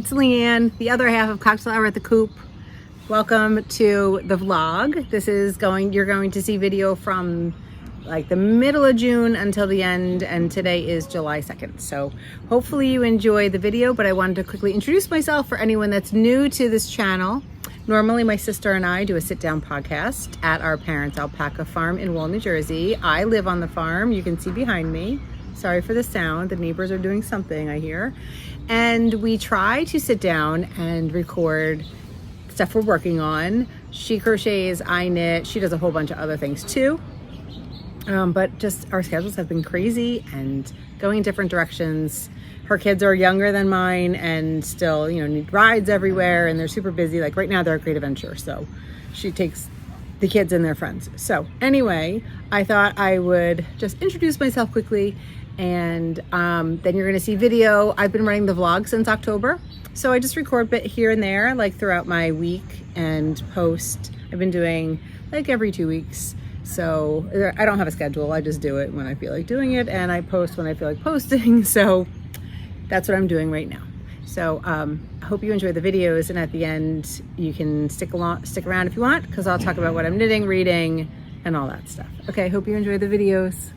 It's Leanne, the other half of Cocktail Hour at the Coop. Welcome to the vlog. You're going to see video from like the middle of June until the end, and today is July 2nd. So hopefully you enjoy the video, but I wanted to quickly introduce myself for anyone that's new to this channel. Normally my sister and I do a sit-down podcast at our parents' alpaca farm in Wall, New Jersey. I live on the farm. You can see behind me. Sorry for the sound. The neighbors are doing something, I hear. And we try to sit down and record stuff we're working on. She crochets, I knit. She does a whole bunch of other things too. But just our schedules have been crazy and going in different directions. Her kids are younger than mine and still, need rides everywhere, and they're super busy. Like right now they're a great adventure. So she takes the kids and their friends. So anyway, I thought I would just introduce myself quickly, and then you're gonna see video. I've been running the vlog since October. So I just record bit here and there, like throughout my week, and post. I've been doing like every 2 weeks. So I don't have a schedule. I just do it when I feel like doing it, and I post when I feel like posting. So that's what I'm doing right now. So I hope you enjoy the videos, and at the end you can stick around if you want, because I'll talk about what I'm knitting, reading, and all that stuff. Okay, hope you enjoy the videos.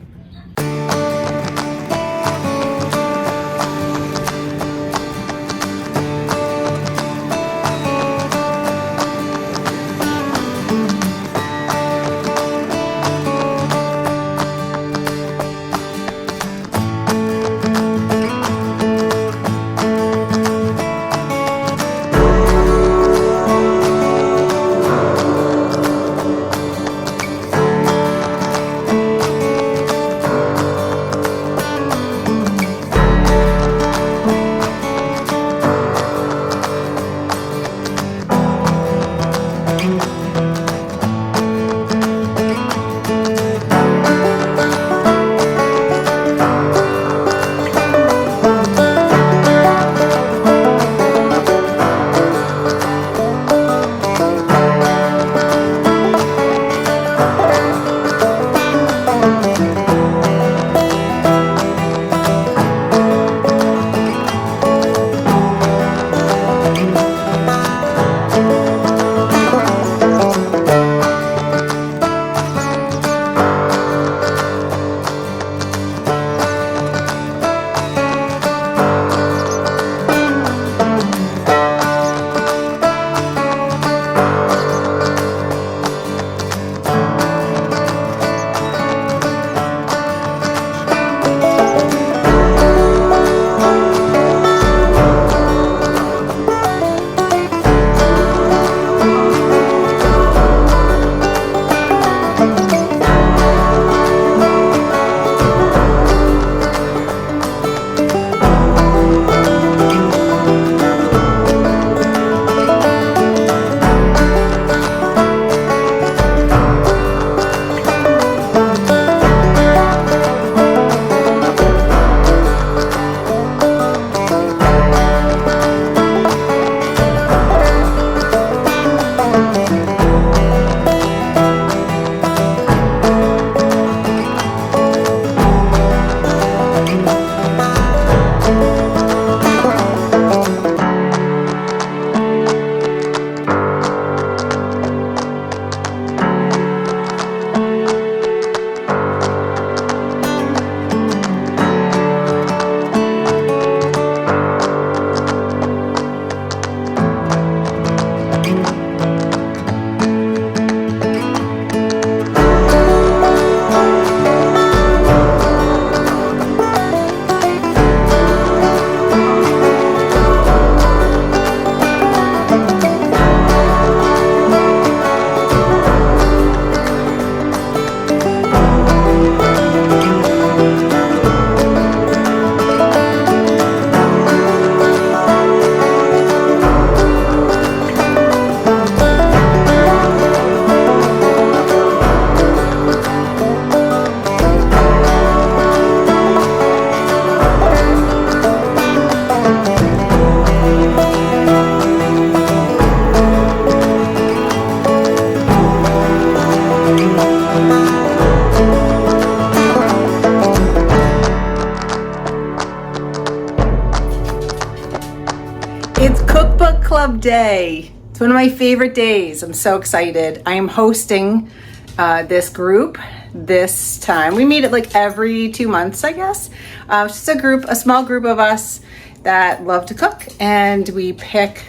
Club Day. It's one of my favorite days. I'm so excited. I am hosting this group this time. We meet it like every 2 months, I guess. It's just a small group of us that love to cook, and we pick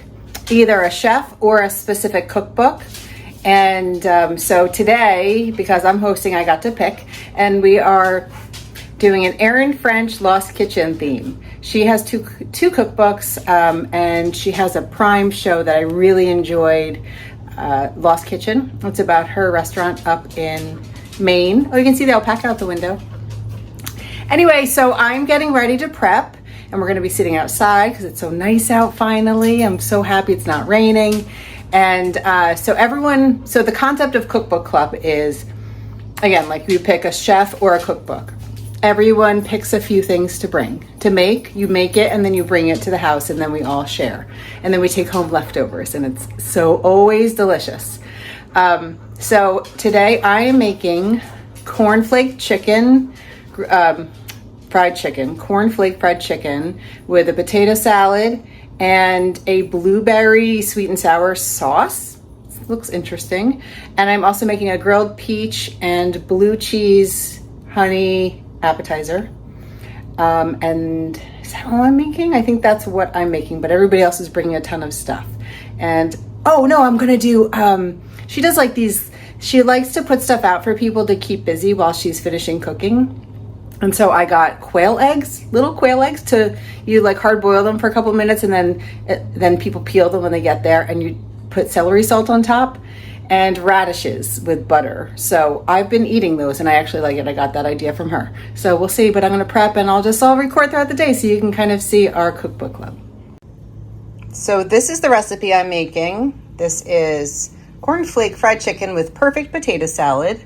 either a chef or a specific cookbook. And so today, because I'm hosting, I got to pick, and we are doing an Erin French Lost Kitchen theme. She has two cookbooks, and she has a Prime show that I really enjoyed, Lost Kitchen. It's about her restaurant up in Maine. Oh, you can see the alpaca out the window. Anyway, so I'm getting ready to prep, and we're gonna be sitting outside because it's so nice out finally. I'm so happy it's not raining. And so the concept of Cookbook Club is, again, like you pick a chef or a cookbook. Everyone picks a few things to bring, to make. You make it and then you bring it to the house, and then we all share. And then we take home leftovers, and it's so always delicious. So today I am making cornflake fried chicken with a potato salad and a blueberry sweet and sour sauce. It looks interesting. And I'm also making a grilled peach and blue cheese honey appetizer. And is that all I'm making? I think that's what I'm making, but everybody else is bringing a ton of stuff. And oh no, I'm gonna do, she does like these, she likes to put stuff out for people to keep busy while she's finishing cooking. And so I got quail eggs, little quail eggs, you like hard boil them for a couple minutes, and then people peel them when they get there, and you put celery salt on top and radishes with butter. So I've been eating those and I actually like it. I got that idea from her. So we'll see, but I'm gonna prep and I'll record throughout the day so you can kind of see our cookbook club. So this is the recipe I'm making. This is cornflake fried chicken with perfect potato salad.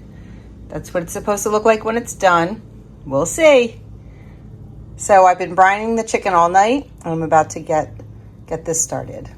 That's what it's supposed to look like when it's done. We'll see. So I've been brining the chicken all night. I'm about to get this started.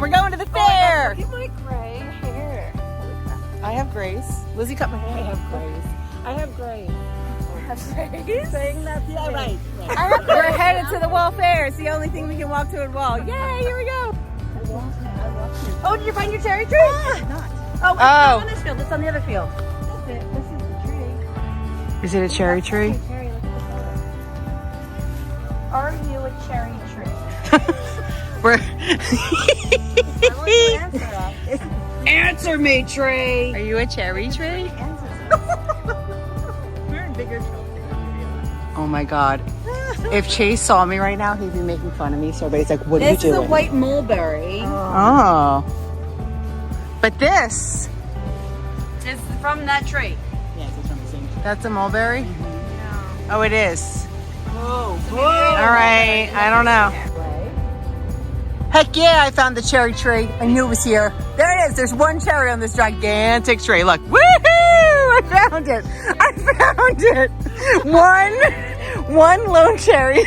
We're going to the fair. Look at my gray hair. I have Grace. Lizzie cut my hair. I have Grace. Saying that, yeah, right. We're headed to the Wall Fair. It's the only thing we can walk to at Wall. Yay, here we go. Oh, did you find your cherry tree? Not. Oh, it's not on this field. It's on the other field. That's it. This is the tree. Is it a cherry tree? Look at the color. Are you a cherry tree? We're I want your answer up. Answer me, tree. Are you a cherry tree? We're in bigger trouble. Oh my God. If Chase saw me right now, he'd be making fun of me. So everybody's like, what are you doing? This is a white mulberry. Oh. But this. It's from that tree. Yes, it's from the same tree. That's a mulberry? No. Oh, it is. Whoa. All right. I don't know. Heck yeah, I found the cherry tree. I knew it was here. There it is. There's one cherry on this gigantic tree. Look. Woohoo! I found it. I found it. One lone cherry.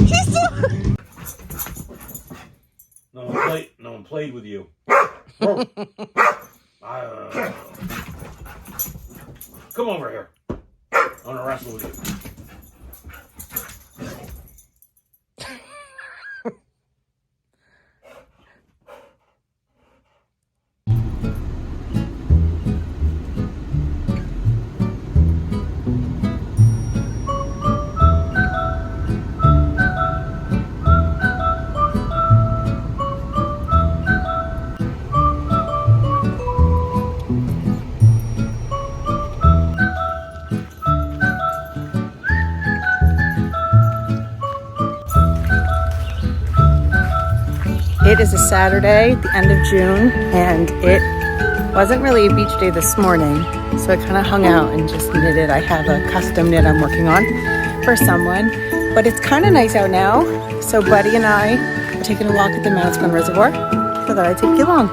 He's still. No one played with you. Come over here. I want to wrestle with you. It is a Saturday, the end of June, and it wasn't really a beach day this morning, so I kind of hung out and just knitted. I have a custom knit I'm working on for someone, but it's kind of nice out now, so Buddy and I are taking a walk at the Mountain Reservoir, so that I take you along.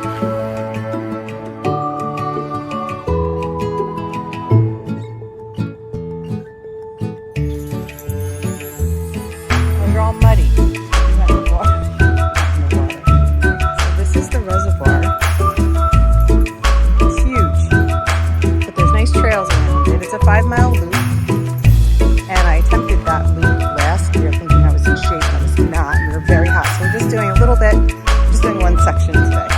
Oh, you're all muddy. Trails around it. It's a 5-mile loop, and I attempted that loop last year thinking I was in shape. I was not. We were very hot, so we're just doing a little bit, just doing one section today.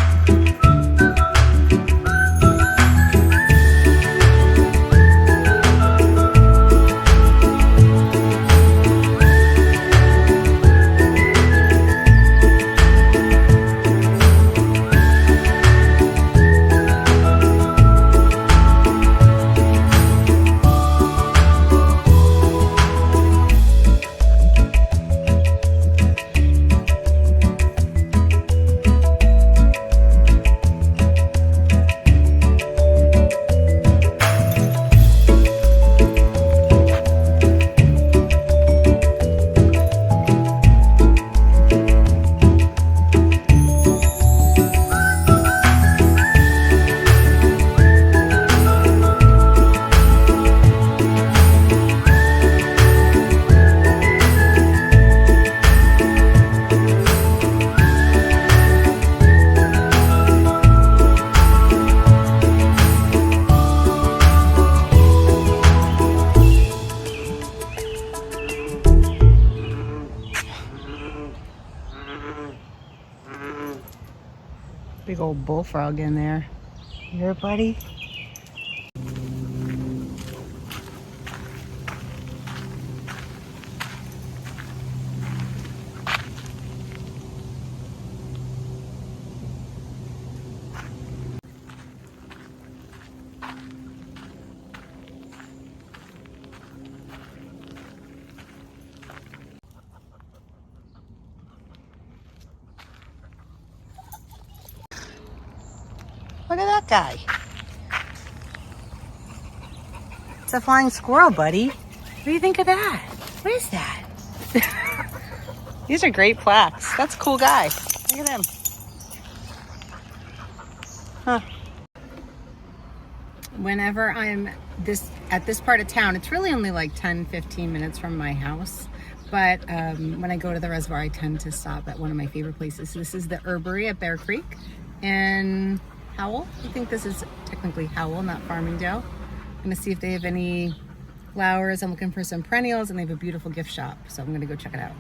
Big old bullfrog in there. You here, buddy? Look at that guy. It's a flying squirrel, buddy. What do you think of that? What is that? These are great plaques. That's a cool guy. Look at him. Huh. Whenever I'm at this part of town, it's really only like 10-15 minutes from my house. But when I go to the reservoir, I tend to stop at one of my favorite places. This is the Herbery at Bear Creek in Howell. I think this is technically Howell, not Farmingdale. I'm gonna see if they have any flowers. I'm looking for some perennials, and they have a beautiful gift shop. So I'm gonna go check it out.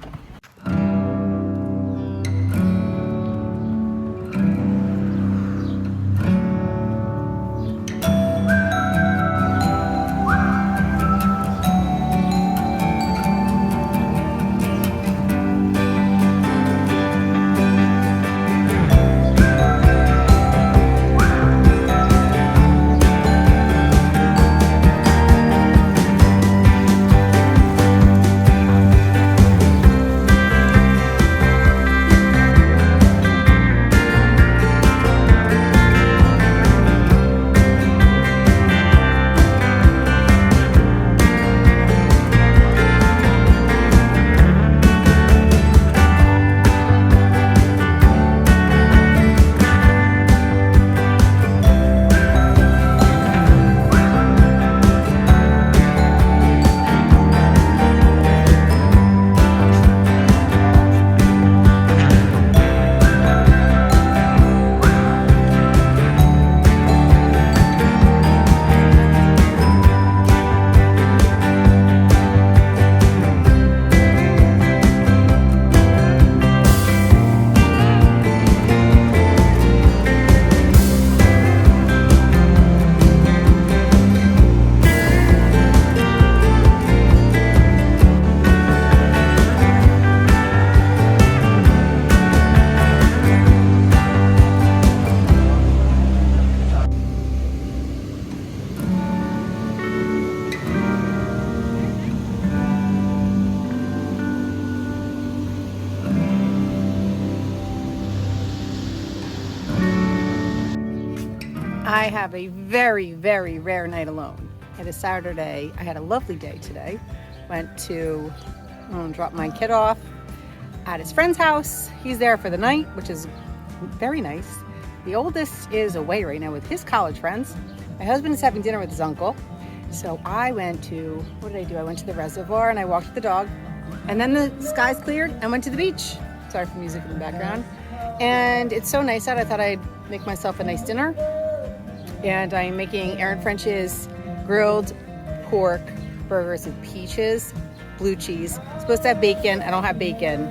I have a very, very rare night alone. It is Saturday. I had a lovely day today. Went to drop my kid off at his friend's house. He's there for the night, which is very nice. The oldest is away right now with his college friends. My husband is having dinner with his uncle. So I went to, what did I do? I went to the reservoir and I walked with the dog. And then the skies cleared and went to the beach. Sorry for music in the background. And it's so nice out. I thought I'd make myself a nice dinner. And I'm making Aaron French's grilled pork burgers with peaches, blue cheese. It's supposed to have bacon. I don't have bacon.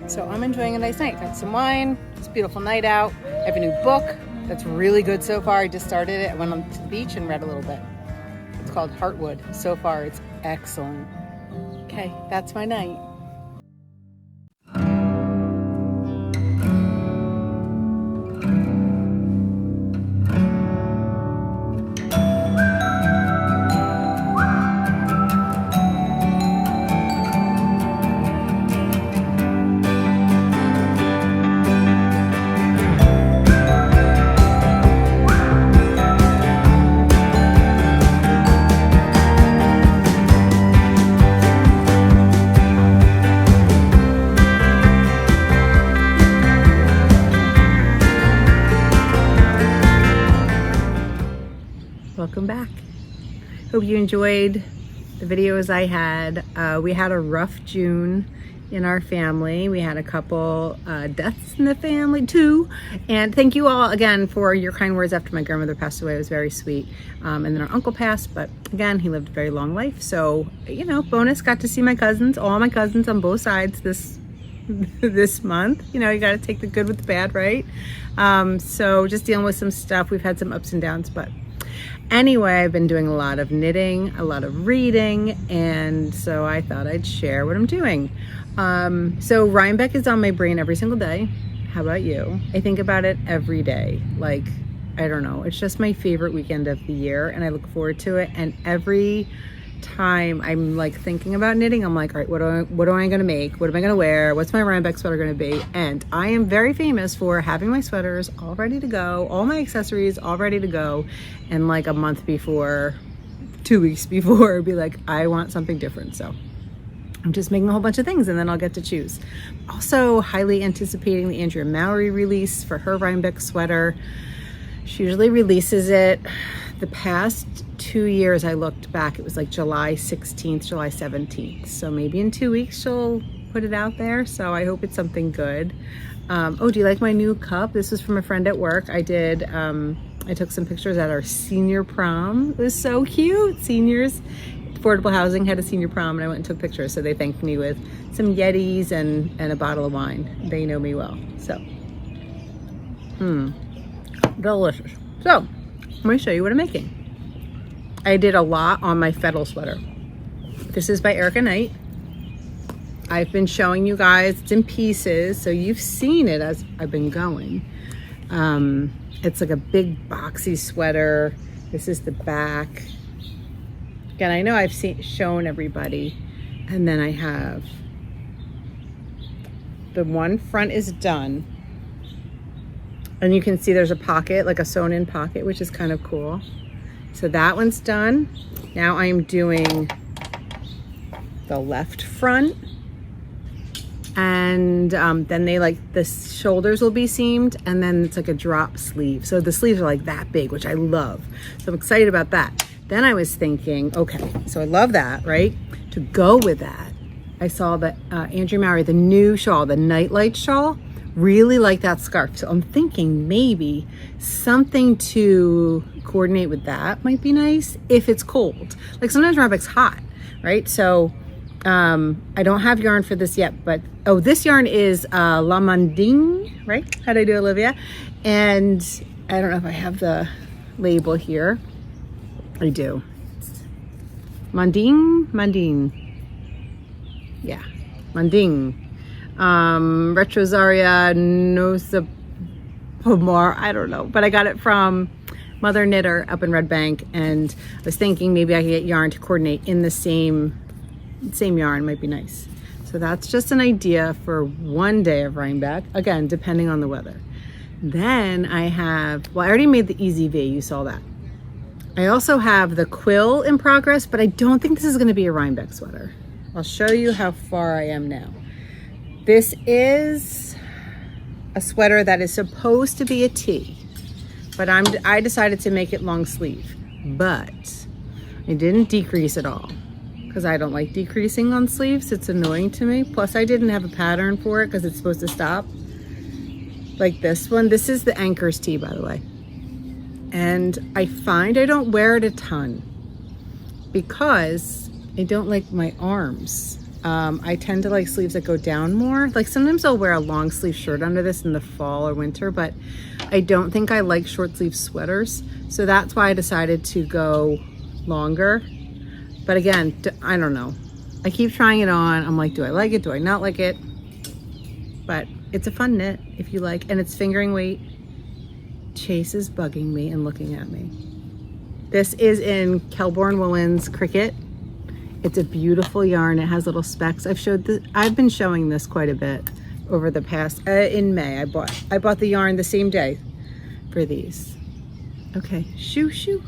So I'm enjoying a nice night. Got some wine. It's a beautiful night out. I have a new book that's really good so far. I just started it. I went on to the beach and read a little bit. It's called Heartwood. So far, it's excellent. Okay, that's my night. Welcome back. Hope you enjoyed the videos I had. We had a rough June in our family. We had a couple deaths in the family too. And thank you all again for your kind words after my grandmother passed away. It was very sweet. And then our uncle passed, but again, he lived a very long life. So, you know, bonus, got to see my cousins, all my cousins on both sides this month. You know, you got to take the good with the bad, right? So just dealing with some stuff. We've had some ups and downs, but anyway, I've been doing a lot of knitting, a lot of reading, and so I thought I'd share what I'm doing. So Rhybeck is on my brain every single day. How about you? I think about it every day. Like, I don't know. It's just my favorite weekend of the year, and I look forward to it. And every time I'm like thinking about knitting, I'm like, all right, what am I gonna make? What am I gonna wear? What's my Rhybeck sweater gonna be? And I am very famous for having my sweaters all ready to go, all my accessories all ready to go, and like a month before, 2 weeks before, be like, I want something different. So I'm just making a whole bunch of things and then I'll get to choose. Also highly anticipating the Andrea Mowry release for her Rhybeck sweater. She usually releases it. The past 2 years I looked back, it was like July 16th, July 17th. So maybe in 2 weeks she'll put it out there. So I hope it's something good. Oh, do you like my new cup? This was from a friend at work. I took some pictures at our senior prom. It was so cute. Seniors, affordable housing had a senior prom and I went and took pictures. So they thanked me with some Yetis and a bottle of wine. They know me well. So, delicious. So, I'm going to show you what I'm making. I did a lot on my Fettle sweater. This is by Erica Knight. I've been showing you guys, it's in pieces, so you've seen it as I've been going. It's like a big boxy sweater. This is the back. Again, I know I've shown everybody. And then I have the one front is done. And you can see there's a pocket, like a sewn in pocket, which is kind of cool. So that one's done. Now I'm doing the left front. And then the shoulders will be seamed and then it's like a drop sleeve. So the sleeves are like that big, which I love. So I'm excited about that. Then I was thinking, okay, so I love that, right? To go with that, I saw that Andrea Mowry, the new shawl, the Nightlight shawl, really like that scarf. So I'm thinking maybe something to coordinate with that might be nice if it's cold. Like sometimes Rhybeck's hot, right? So I don't have yarn for this yet, but this yarn is La Manding, right? How do I do, Olivia? And I don't know if I have the label here. I do. Manding. Yeah, Manding. Retrosaria Nosa Pomar, I don't know, but I got it from Mother Knitter up in Red Bank, and I was thinking maybe I could get yarn to coordinate in the same yarn, might be nice. So that's just an idea for one day of Rhybeck, again, depending on the weather. Then I have, well, I already made the Easy V, you saw that. I also have the quill in progress, but I don't think this is going to be a Rhybeck sweater. I'll show you how far I am now. This is a sweater that is supposed to be a tee, but I decided to make it long sleeve, but I didn't decrease at all because I don't like decreasing on sleeves. It's annoying to me. Plus I didn't have a pattern for it because it's supposed to stop. Like this one. This is the Anchors tee, by the way. And I find I don't wear it a ton because I don't like my arms. I tend to like sleeves that go down more. Like sometimes I'll wear a long sleeve shirt under this in the fall or winter, but I don't think I like short sleeve sweaters. So that's why I decided to go longer. But again, I don't know. I keep trying it on. I'm like, do I like it? Do I not like it? But it's a fun knit if you like, and it's fingering weight. Chase is bugging me and looking at me. This is in Kelborn Woolens Cricket. It's a beautiful yarn. It has little specks. I've been showing this quite a bit over the past, in May. I bought the yarn the same day for these. Okay, shoo.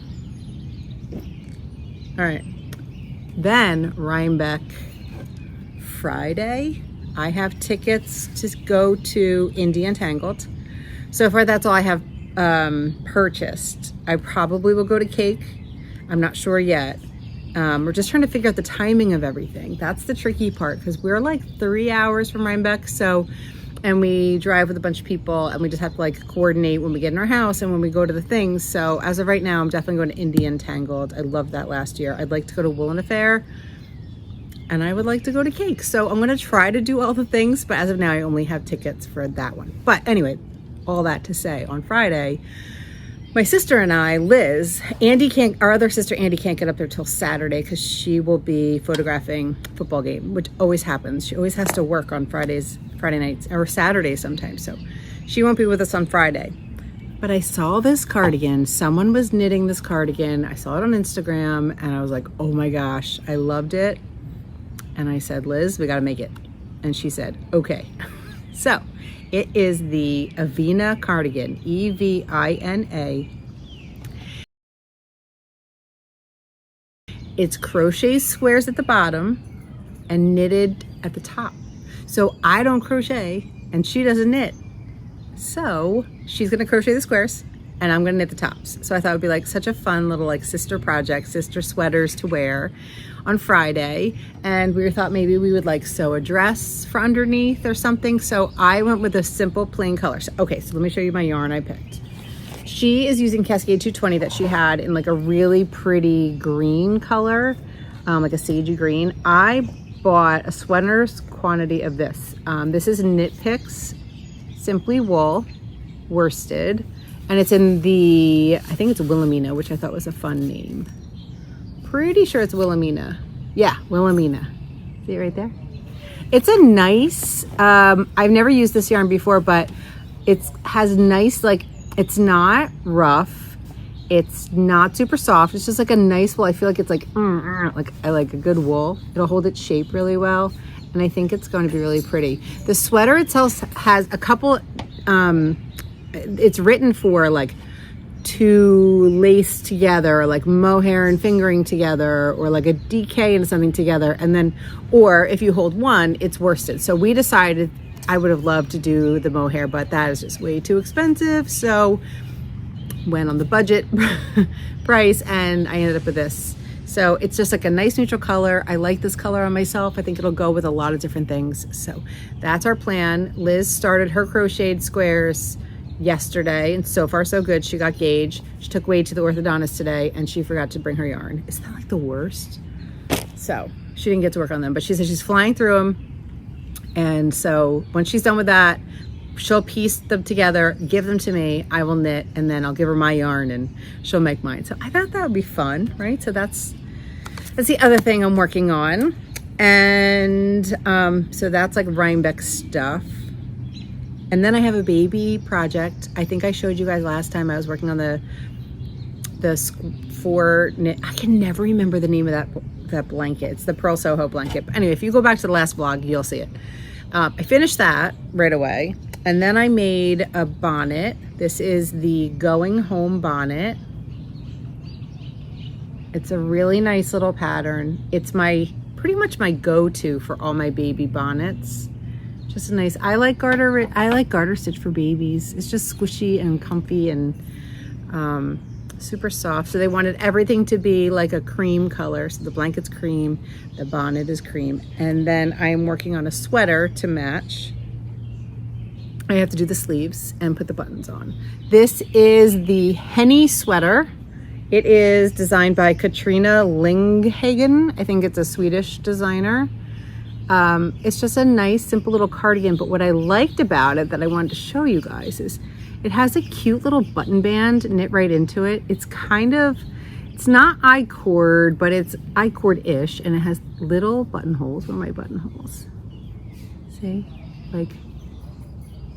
All right. Then Rhybeck Friday. I have tickets to go to Indie Entangled. So far, that's all I have purchased. I probably will go to Cake. I'm not sure yet. We're just trying to figure out the timing of everything. That's the tricky part because we're like 3 hours from Rhybeck. And we drive with a bunch of people and we just have to like coordinate when we get in our house and when we go to the things. So as of right now, I'm definitely going to Indie Entangled. I loved that last year. I'd like to go to Woolen Affair. And I would like to go to Cake. So I'm going to try to do all the things, but as of now, I only have tickets for that one. But anyway, all that to say, on Friday, my sister and I, Liz, our other sister Andy can't get up there till Saturday because she will be photographing football game, which always happens. She always has to work on Friday nights, or Saturdays sometimes. So she won't be with us on Friday. But I saw this cardigan. Someone was knitting this cardigan. I saw it on Instagram and I was like, oh my gosh, I loved it. And I said, Liz, we got to make it. And she said, okay. So it is the Evina cardigan, Evina. It's crochet squares at the bottom and knitted at the top. So I don't crochet and she doesn't knit. So she's going to crochet the squares and I'm going to knit the tops. So I thought it would be like such a fun little like sister project, sister sweaters to wear on Friday. And we thought maybe we would like sew a dress for underneath or something. So I went with a simple plain color. So, okay, so let me show you my yarn I picked. She is using Cascade 220 that she had in like a really pretty green color, like a sagey green. I bought a sweater's quantity of this. This is Knit Picks Simply Wool worsted, and it's in the, I think it's Wilhelmina, which I thought was a fun name. Pretty sure it's Wilhelmina. Yeah, Wilhelmina. See it right there? It's a nice, I've never used this yarn before, but it has nice, like, it's not rough. It's not super soft. It's just like a nice wool. I feel like it's like I like a good wool. It'll hold its shape really well. And I think it's going to be really pretty. The sweater itself has a couple, it's written for like to lace together, like mohair and fingering together, or like a DK and something together. And then, or if you hold one, it's worsted. So we decided I would have loved to do the mohair, but that is just way too expensive. So went on the budget price and I ended up with this. So it's just like a nice neutral color. I like this color on myself. I think it'll go with a lot of different things. So that's our plan. Liz started her crocheted squares yesterday and so far so good. She got gauge. She took Wade to the orthodontist today and she forgot to bring her yarn. Isn't that like the worst? So she didn't get to work on them, but she said she's flying through them. And so once she's done with that, she'll piece them together, give them to me, I will knit, and then I'll give her my yarn and she'll make mine. So I thought that would be fun, right? So that's the other thing I'm working on. And so that's like Rhybeck stuff. And then I have a baby project. I think I showed you guys last time I was working on the four knit. I can never remember the name of that blanket. It's the Purl Soho blanket. But anyway, if you go back to the last vlog, you'll see it. I finished that right away. And then I made a bonnet. This is the Going Home bonnet. It's a really nice little pattern. It's pretty much my go-to for all my baby bonnets. Just a nice, I like garter stitch for babies. It's just squishy and comfy and super soft. So they wanted everything to be like a cream color. So the blanket's cream, the bonnet is cream. And then I am working on a sweater to match. I have to do the sleeves and put the buttons on. This is the Henny sweater. It is designed by Katrina Linghagen. I think it's a Swedish designer. It's just a nice, simple little cardigan. But what I liked about it that I wanted to show you guys is it has a cute little button band knit right into it. It's not I-cord, but it's I-cord-ish. And it has little buttonholes. Where are my buttonholes? See? Like,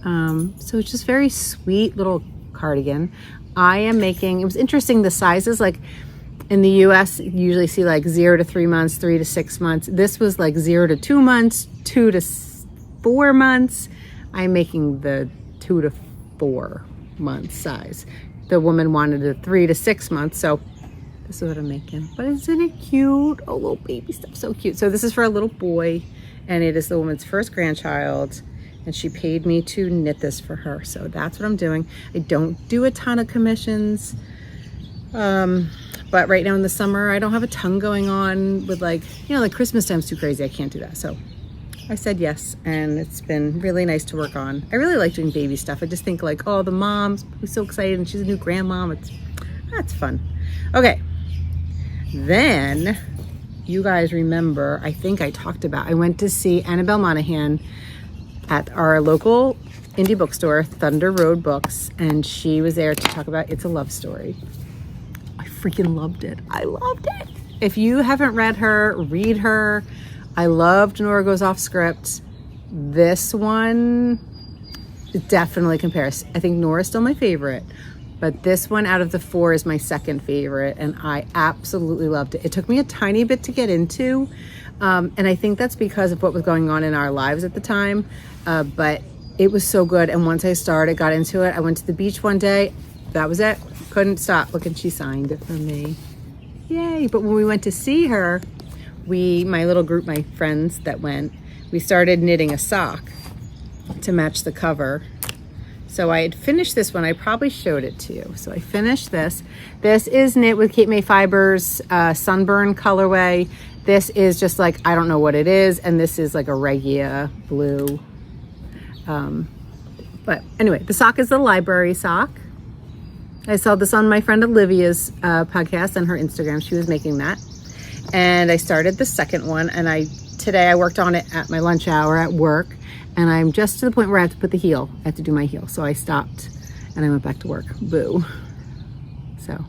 so it's just very sweet little cardigan. I am making, it was interesting, the sizes, like in the US, you usually see like 0 to 3 months, 3 to 6 months. This was like 0 to 2 months, 2 to 4 months. I'm making the 2 to 4 month size. The woman wanted a 3 to 6 months, so this is what I'm making. But isn't it cute? Oh, little baby stuff, so cute. So this is for a little boy, and it is the woman's first grandchild. And she paid me to knit this for her. So that's what I'm doing. I don't do a ton of commissions. But right now in the summer, I don't have a ton going on with like Christmas time's too crazy. I can't do that. So I said yes. And it's been really nice to work on. I really like doing baby stuff. I just think like, oh, the mom's so excited and she's a new grandmom. That's fun. Okay. Then you guys remember, I think I talked about, I went to see Annabelle Monahan at our local indie bookstore, Thunder Road Books, and she was there to talk about It's a Love Story. I freaking loved it. I loved it. If you haven't read her, read her. I loved Nora Goes Off Script. This one definitely compares. I think Nora's still my favorite, but this one out of the 4 is my second favorite, and I absolutely loved it. It took me a tiny bit to get into, and I think that's because of what was going on in our lives at the time. But it was so good. And once I got into it, I went to the beach one day. That was it. Couldn't stop. Look, and she signed it for me. Yay. But when we went to see her, my little group, my friends that went, we started knitting a sock to match the cover. So I had finished this one. I probably showed it to you. So I finished this. This is knit with Cape May Fibers, Sunburn colorway. This is just like, I don't know what it is. And this is like a Regia blue. But anyway, the sock is the library sock. I saw this on my friend Olivia's podcast on her Instagram. She was making that. And I started the second one. And today I worked on it at my lunch hour at work. And I'm just to the point where I have to put the heel. I have to do my heel. So I stopped and I went back to work. Boo. So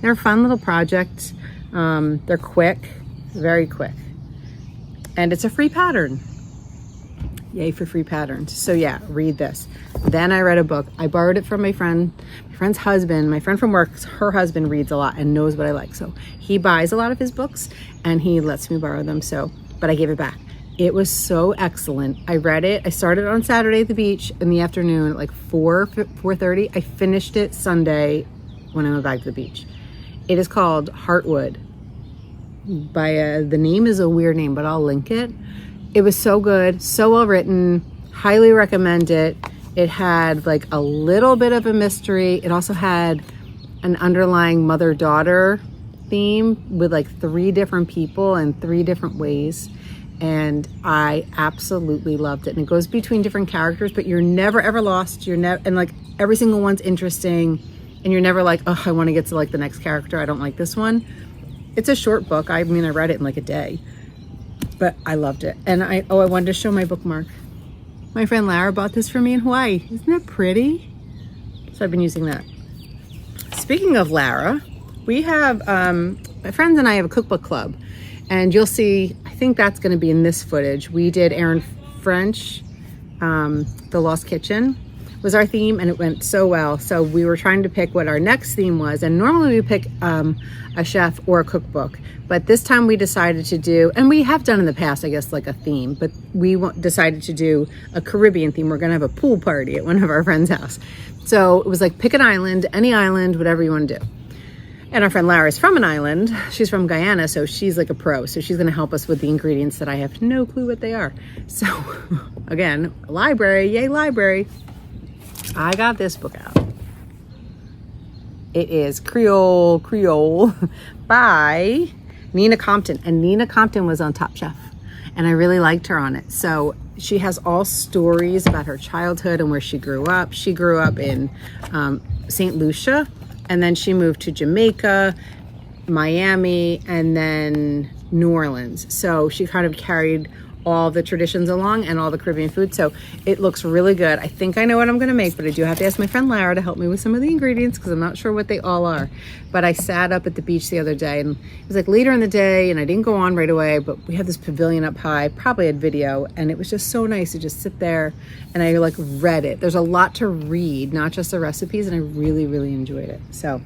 they're a fun little project. They're quick, very quick. And it's a free pattern. Yay for free patterns. So yeah, read this. Then I read a book. I borrowed it from my friend's husband. My friend from work, her husband reads a lot and knows what I like. So he buys a lot of his books and he lets me borrow them. But I gave it back. It was so excellent. I read it. I started on Saturday at the beach in the afternoon at like 4:30. I finished it Sunday when I went back to the beach. It is called Heartwood. The name is a weird name, but I'll link it. It was so good, so well written, highly recommend it. It had like a little bit of a mystery. It also had an underlying mother-daughter theme with like 3 different people and 3 different ways. And I absolutely loved it. And it goes between different characters, but you're never ever lost. And like every single one's interesting. And you're never like, oh, I want to get to like the next character. I don't like this one. It's a short book. I mean, I read it in like a day. But I loved it. And I wanted to show my bookmark. My friend Lara bought this for me in Hawaii. Isn't it pretty? So I've been using that. Speaking of Lara, we have, my friends and I have a cookbook club. And you'll see, I think that's going to be in this footage. We did Aaron French, The Lost Kitchen. was our theme, and it went so well. So we were trying to pick what our next theme was, and normally we pick a chef or a cookbook, but this time we decided to do, and we have done in the past, I guess, like a theme, but we decided to do a Caribbean theme. We're gonna have a pool party at one of our friends' house. So it was like, pick an island, any island, whatever you want to do. And our friend Lara is from an island. She's from Guyana, so she's like a pro. So she's gonna help us with the ingredients that I have no clue what they are. So again, library, yay library. I got this book out. It is Creole by Nina Compton. And Nina Compton was on Top Chef, and I really liked her on it. So she has all stories about her childhood and where she grew up. She grew up in St. Lucia, and then she moved to Jamaica, Miami, and then New Orleans. So she kind of carried all the traditions along and all the Caribbean food. So it looks really good. I think I know what I'm gonna make, but I do have to ask my friend Lara to help me with some of the ingredients because I'm not sure what they all are. But I sat up at the beach the other day, and it was like later in the day, and I didn't go on right away, but we had this pavilion up high, probably had video, and it was just so nice to just sit there, and I like read it. There's a lot to read, not just the recipes, and I really, really enjoyed it. So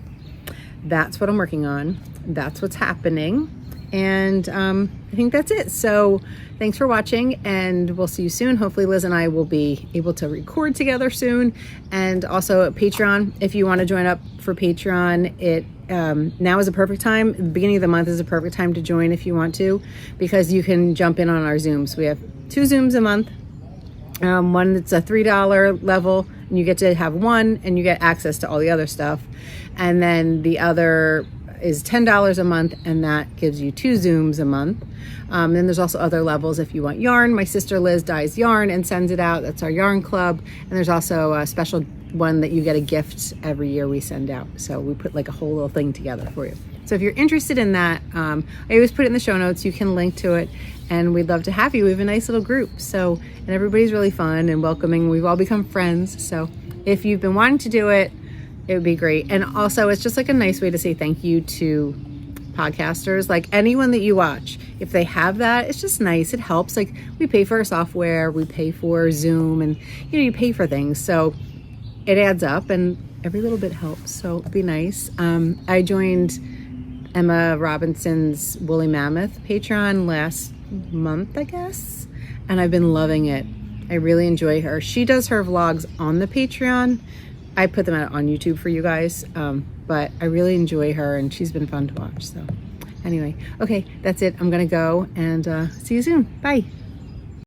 that's what I'm working on. That's what's happening. And I think that's it. So thanks for watching, and we'll see you soon. Hopefully Liz and I will be able to record together soon. And also Patreon, if you want to join up for Patreon, now is a perfect time. The beginning of the month is a perfect time to join if you want to, because you can jump in on our Zooms. We have 2 Zooms a month. One that's a $3 level, and you get to have one, and you get access to all the other stuff. And then the other is $10 a month, and that gives you 2 Zooms a month. Then there's also other levels if you want yarn. My sister Liz dyes yarn and sends it out. That's our yarn club. And there's also a special one that you get a gift every year we send out. So we put like a whole little thing together for you. So if you're interested in that, I always put it in the show notes. You can link to it, and we'd love to have you. We have a nice little group. So, and everybody's really fun and welcoming. We've all become friends. So if you've been wanting to do it, it would be great. And also, it's just like a nice way to say thank you to podcasters, like anyone that you watch. If they have that, it's just nice. It helps. Like, we pay for our software, we pay for Zoom, and you pay for things. So it adds up, and every little bit helps. So it'd be nice. I joined Emma Robinson's Woolly Mammoth Patreon last month, I guess, and I've been loving it. I really enjoy her. She does her vlogs on the Patreon. I put them out on YouTube for you guys, but I really enjoy her, and she's been fun to watch. So anyway, okay, that's it. I'm gonna go, and see you soon. Bye.